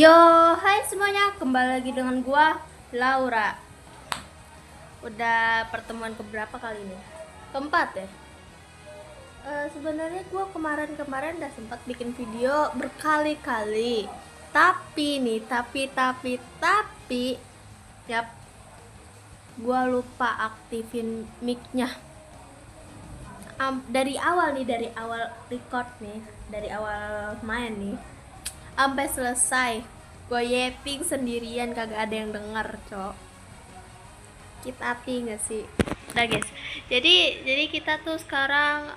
Yo, hai semuanya, kembali lagi dengan gua Laura. Udah pertemuan keberapa kali ini? Keempat ya. Sebenarnya gua kemarin udah sempat bikin video berkali-kali. Tapi nih, tapi, yap, gua lupa aktifin mic-nya. Dari awal record nih, dari awal main nih, sampai selesai gue yeping sendirian, kagak ada yang denger, cok. Kita hati nggak sih? Udah guys, jadi kita tuh sekarang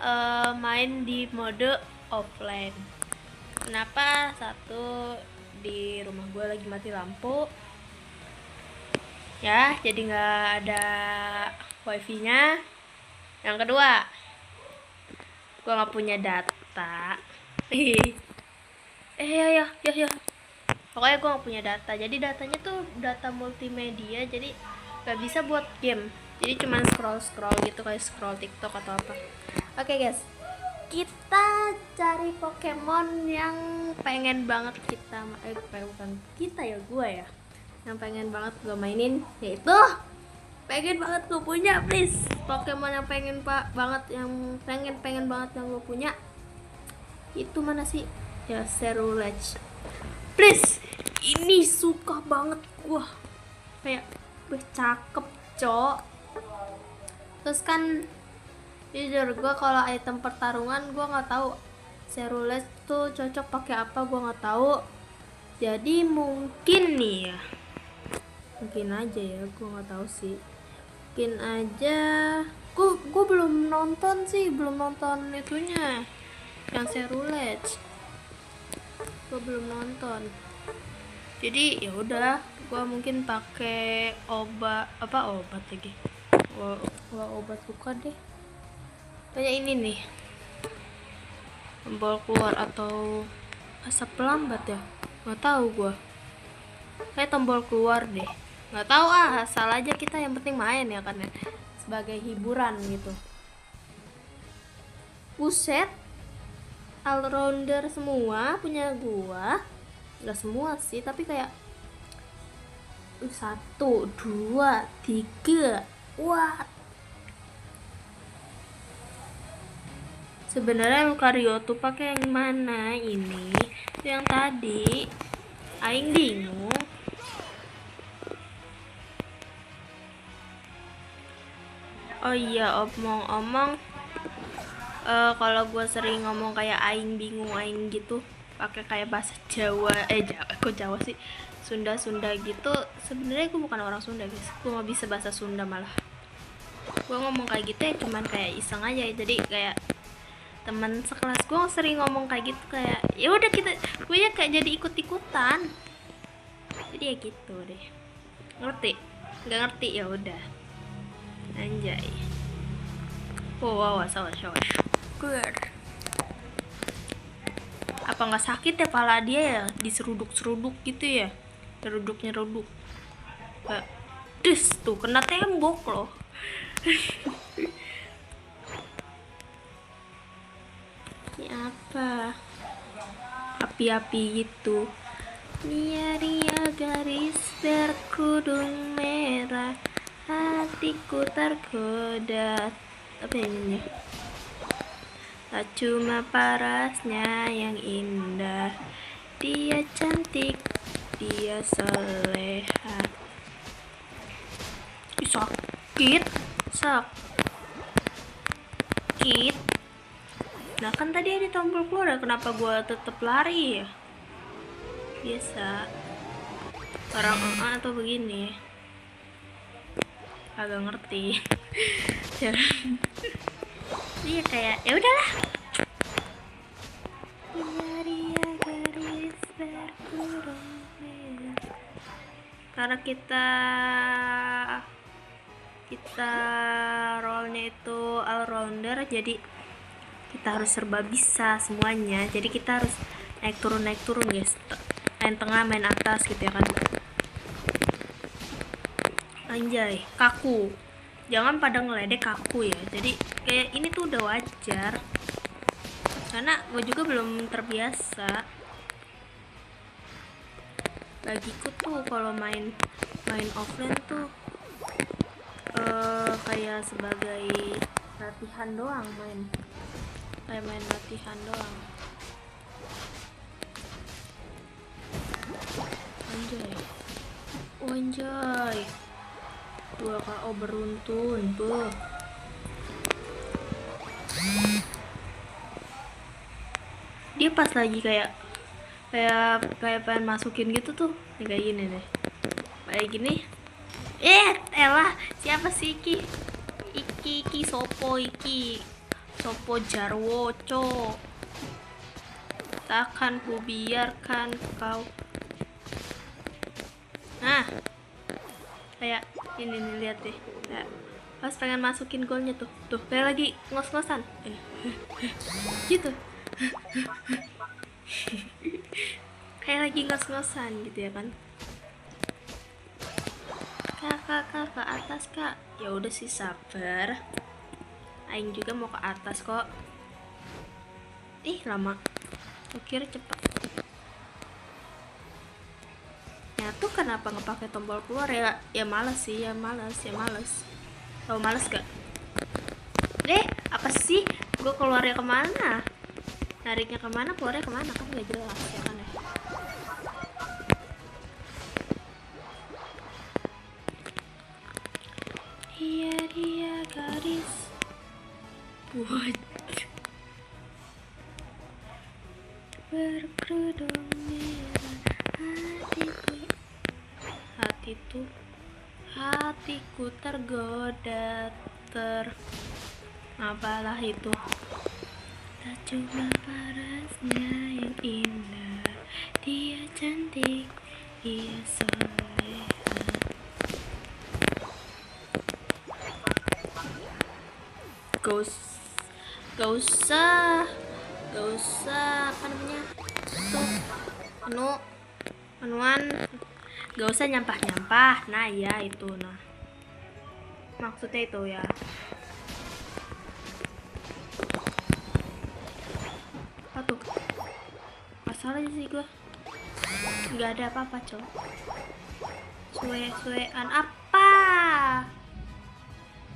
main di mode offline. Kenapa? Satu, di rumah gue lagi mati lampu ya, jadi nggak ada wifi nya. Yang kedua, gue nggak punya data. Ya, pokoknya gue gak punya data, jadi datanya tuh data multimedia, jadi gak bisa buat game, jadi cuman scroll gitu, kayak scroll TikTok atau apa. Oke guys, kita cari Pokemon yang pengen banget kita bukan kita ya, gue ya, yang pengen banget gue mainin, yaitu pengen banget gue punya, please. Pokemon yang pengen banget yang gue punya itu mana sih ya? Cerulege, please. Ini suka banget gua, kayak cakep, cok. Terus kan jujur gua kalau item pertarungan gua nggak tahu Cerulege tuh cocok pakai apa, gua nggak tahu. Jadi mungkin nih ya, mungkin aja ya, gua nggak tahu sih, mungkin aja. Gua belum nonton itunya yang Cerulege, gue belum nonton. Jadi ya udah, gue mungkin pakai obat lagi. Gua obat luka deh. Kayak ini nih, tombol keluar atau asap pelambat ya, nggak tahu gue. Kayak tombol keluar deh, nggak tahu, asal aja kita yang penting main ya kan ya, sebagai hiburan gitu. Buset, all-rounder semua punya gua. Nggak semua sih, tapi kayak 1, 2, 3. Wah, sebenarnya Lucario tuh pakai yang mana ini? Yang tadi aing bingung. Oh iya, omong-omong, kalau gue sering ngomong kayak aing bingung aing gitu, pakai kayak bahasa Jawa, Jawa sih, Sunda gitu. Sebenarnya gue bukan orang Sunda guys, gue nggak bisa bahasa Sunda, malah gue ngomong kayak gitu ya cuman kayak iseng aja. Jadi kayak teman sekelas gue sering ngomong kayak gitu, kayak ya udah gue ya kayak jadi ikut-ikutan, jadi ya gitu deh. Ngerti? Nggak ngerti ya udah, anjay. Wow, sawas good. Apa nggak sakit ya pala dia ya, diseruduk gitu ya, nyeruduk. Des tuh kena tembok loh. Ini apa, api-api gitu. Ria garis berkerudung merah, hatiku tergoda. Apa ini? Tak cuma parasnya yang indah, dia cantik, dia soleha. Sakit. Nah kan tadi ada tombol keluar ya, kenapa gue tetep lari ya? Biasa orang atau begini, agak ngerti. Iya kayak ya udahlah. Garis berkurung karena kita role-nya itu all rounder, jadi kita harus serba bisa semuanya. Jadi kita harus naik turun guys, main tengah, main atas gitu ya kan. Anjay, kaku, jangan pada ngeledek kaku ya. Jadi kayak ini tuh udah wajar, karena gue juga belum terbiasa. bagiku tuh kalau main offline tuh kayak sebagai latihan doang, main latihan doang. Anjay 2 KO beruntun tuh. Dia pas lagi kayak pengen masukin gitu tuh kayak gini nih, kayak gini. Elah, siapa sih iki sopo jarwo co, takkan ku biarkan kau. Nah kayak ini nih, lihat deh, kayak pas pengen masukin golnya tuh kayak lagi ngos-ngosan gitu. Kayak lagi ngos-ngosan gitu ya kan. Kak ke atas kak. Ya udah sih, sabar, aing juga mau ke atas kok. Lama, kira cepet. Ya tuh kenapa ngepakai tombol keluar ya? Ya males sih, ya males. Tau males gak? Apa sih? Gue keluarnya kemana? Nariknya kemana? Keluarnya kemana? Kan gak jelas ya kan ya? Dia gadis buat berkerudung merah, hatiku tergoda apalah itu. Tak cuma parasnya yang indah, dia cantik, dia soleha. Gak usah apa namanya tuh, anuan, gak usah nyampah. Nah ya itu, nah maksudnya itu ya. Apa tuh masalahnya sih, gue nggak ada apa-apa cowok. Suean apa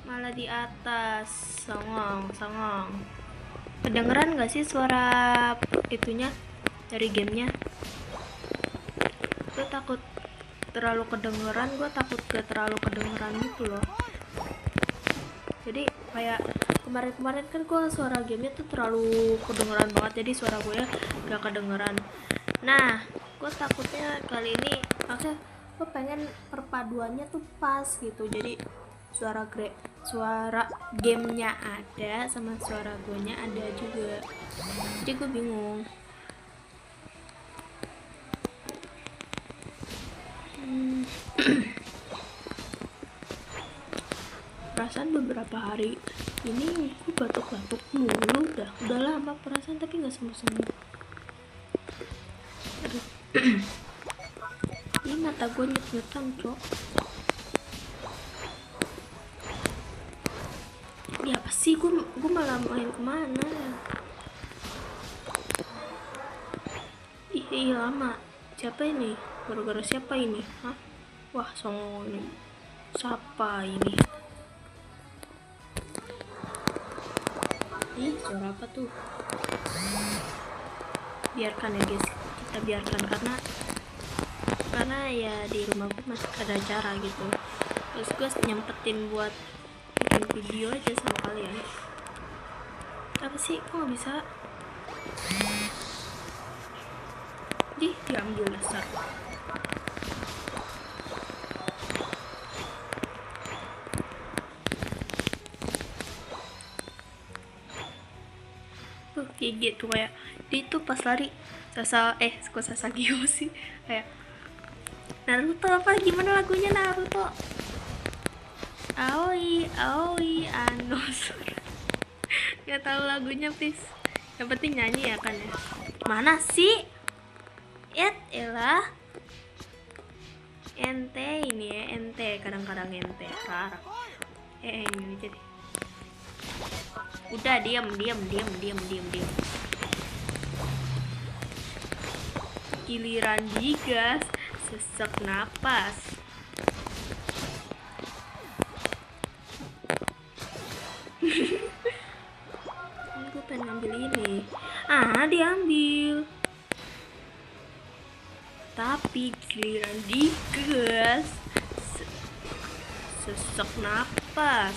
malah di atas. Songong kedengeran gak sih suara itunya dari gamenya? Gue takut terlalu kedengeran, gitu loh. Jadi kayak kemarin kan gue suara gamenya tuh terlalu kedengeran banget, jadi suara gue gak kedengeran. Nah gue takutnya kali ini, maksudnya gue pengen perpaduannya tuh pas gitu, jadi suara gamenya ada sama suara gue-nya ada juga, jadi gue bingung. Perasaan beberapa hari ini gue batuk-batuk mulu, udah lama perasaan, tapi nggak sembuh. Aduh. Ini mata gue nyut-nyutan cok. Ya apa sih, gue malah main kemana? Lama. Siapa ini? Gara-gara siapa ini? Hah? Wah songong nih. Siapa ini? Suara apa tuh? Biarkan ya guys, kita biarkan karena ya di rumah gue masih ada acara gitu. Terus gue nyempetin buat bikin video aja sama kalian. Apa sih, kok nggak bisa? Diambil dasar. Kayak gitu, kayak dia tuh pas lari Sasageo sih, kayak Naruto apa gimana lagunya Naruto, Aoi Anos. Gak tahu lagunya please, yang penting nyanyi ya kan ya. Mana sih elah ente ini ya, ente kadang-kadang ente parah. Ini jadi udah diam. Giliran digas sesak napas. Gue pengen ngambil ini. Diambil. Tapi giliran digas sesak napas.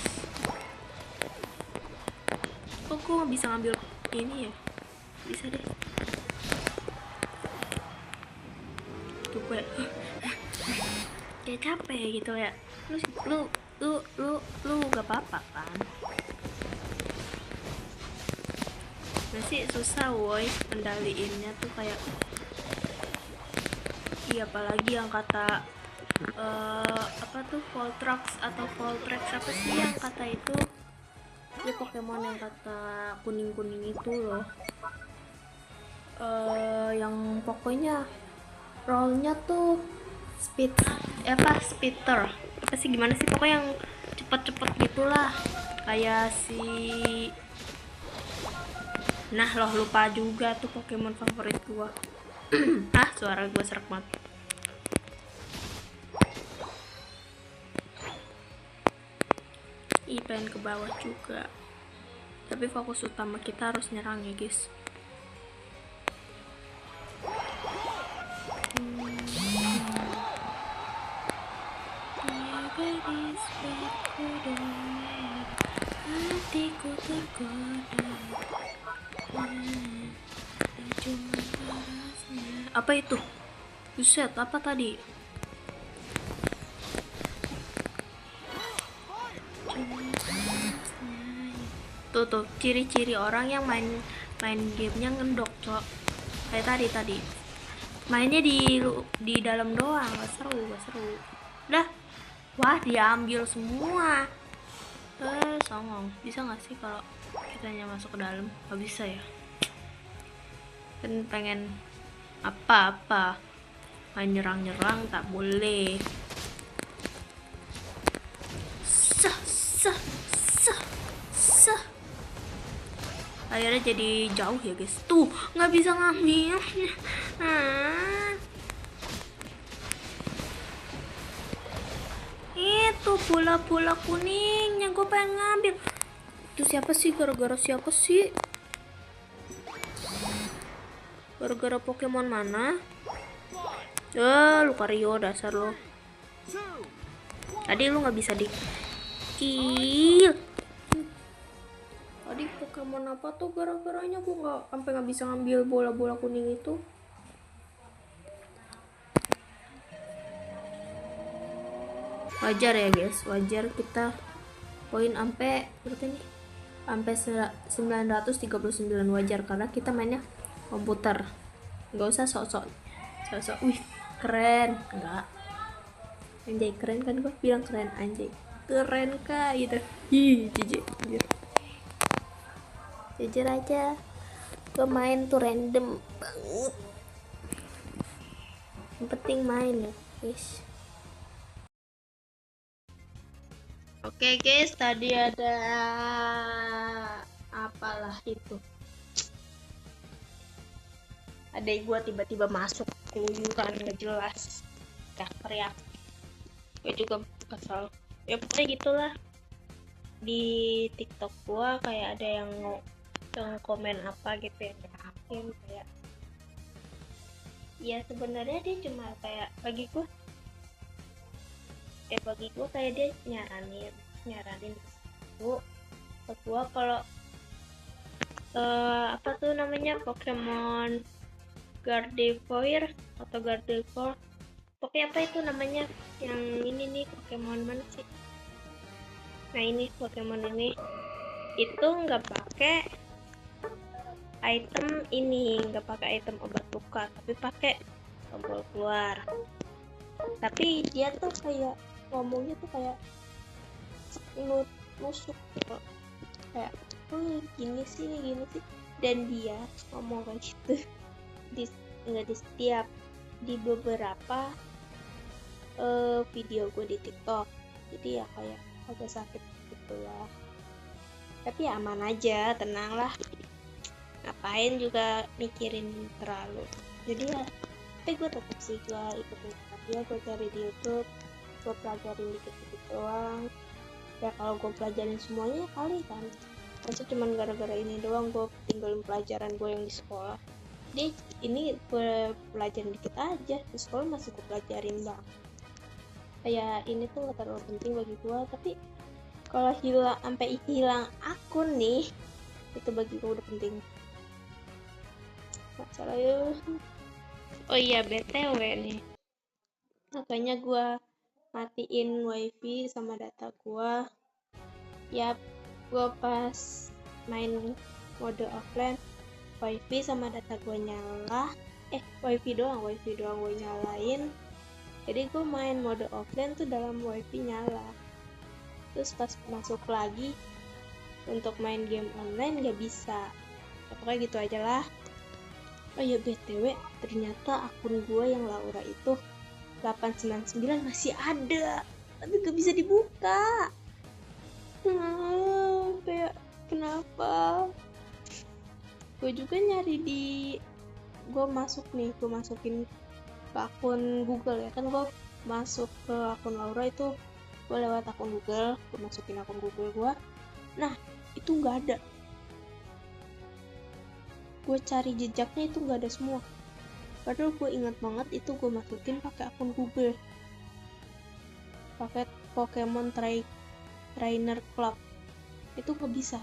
Kok gue gak bisa ngambil ini ya? Bisa deh. Tuh gue kayak capek gitu ya. Lu gak apa-apa kan? Masih susah woi kendaliinnya tuh kayak iya, apalagi yang kata apa tuh Voltrax atau Voltrex apa sih yang kata itu ya, Pokemon yang kata kuning-kuning itu loh, yang pokoknya rollnya tuh speeder apa sih, gimana sih, pokoknya yang cepet-cepet gitulah kayak si lupa juga tuh Pokemon favorit gua. Suara gua serak banget. Pengen ke bawah juga, tapi fokus utama kita harus nyerang ya guys. Gadis berkuda, hatiku tergoda. Apa itu? Buset, apa tadi? Tuh ciri-ciri orang yang main gamenya ngendok, cok. Kayak tadi mainnya di dalam doang, gak seru. Dah, wah diambil semua. Songong. Bisa gak sih kalau kitanya masuk ke dalam? Gak bisa ya. Kan pengen apa-apa main nyerang tak boleh. Akhirnya jadi jauh ya guys. Tuh nggak bisa ngambil. Itu bola-bola kuningnya gue pengen ngambil. Itu siapa sih? Gara-gara siapa sih? Gara-gara Pokemon mana? Lucario dasar lo. Tadi lu nggak bisa di kill. Tadi Pokemon apa tuh gara-garanya gue nggak bisa ngambil bola-bola kuning itu. Wajar ya guys, wajar kita poin sampai berapa nih? Sampai 939, wajar karena kita mainnya komputer. Nggak usah sok-sok. Wih keren, enggak. Anjay keren kan, gue bilang keren, anjay keren kah gitu. Jujur aja gue main tuh random banget, yang penting main ya guys. Oke guys, tadi ada apalah itu, adek gue tiba-tiba masuk keluyuran gak jelas, teriak. Gue juga kesal ya, pokoknya gitulah. Di TikTok gue kayak ada yang komen apa gitu yang hakim kayak ya sebenarnya dia cuma kayak bagi gue kayak dia nyaranin itu ke gue kalau apa tuh namanya Pokemon Gardevoir atau Gardevoir, pokoknya apa itu namanya yang ini nih, Pokemon mana sih, nah ini Pokemon ini itu nggak pakai item ini, nggak pakai item obat luka, tapi pakai tombol keluar. Tapi dia tuh kayak ngomongnya tuh kayak nusuk gitu, kayak gini sih, dan dia ngomong kayak gitu nggak di setiap, di beberapa video gue di TikTok. Jadi ya kayak agak sakit gitu lah, tapi ya aman aja, tenang lah, ngapain juga mikirin terlalu. Jadi ya tapi gue tetap sih gue ikutin kata ya gue cari di YouTube, gue pelajarin dikit-dikit doang. Ya kalau gue pelajarin semuanya kali kan, masa cuman gara-gara ini doang gue tinggalin pelajaran gue yang di sekolah. Jadi ini gue pelajarin dikit aja, di sekolah masih gue pelajarin bang. Kayak ini tuh gak terlalu penting bagi gue, tapi kalau sampai hilang akun nih, itu bagi gue udah penting. Masalah yuk. Oh iya, BTW nih, makanya gue matiin wifi sama data gue. Ya, gue pas main mode offline, wifi sama data gue nyala. Wifi doang gue nyalain. Jadi gue main mode offline tuh dalam wifi nyala. Terus pas masuk lagi untuk main game online gak bisa. Pokoknya gitu aja lah. Oh ya BTW, ternyata akun gue yang Laura itu 899 masih ada, tapi gak bisa dibuka. Kayak kenapa? Gue juga nyari gue masukin ke akun Google ya kan, gue masuk ke akun Laura itu gue lewat akun Google, gue masukin akun Google gue. Nah itu nggak ada, gue cari jejaknya itu nggak ada semua. Padahal gue ingat banget itu gue masukin pakai akun Google, pakai Pokemon Trainer Club. Itu nggak bisa.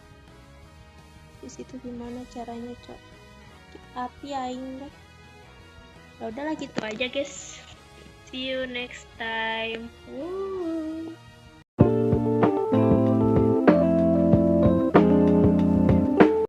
Di situ gimana caranya cok? Api aing deh. Ya udahlah gitu aja guys. See you next time. Woo.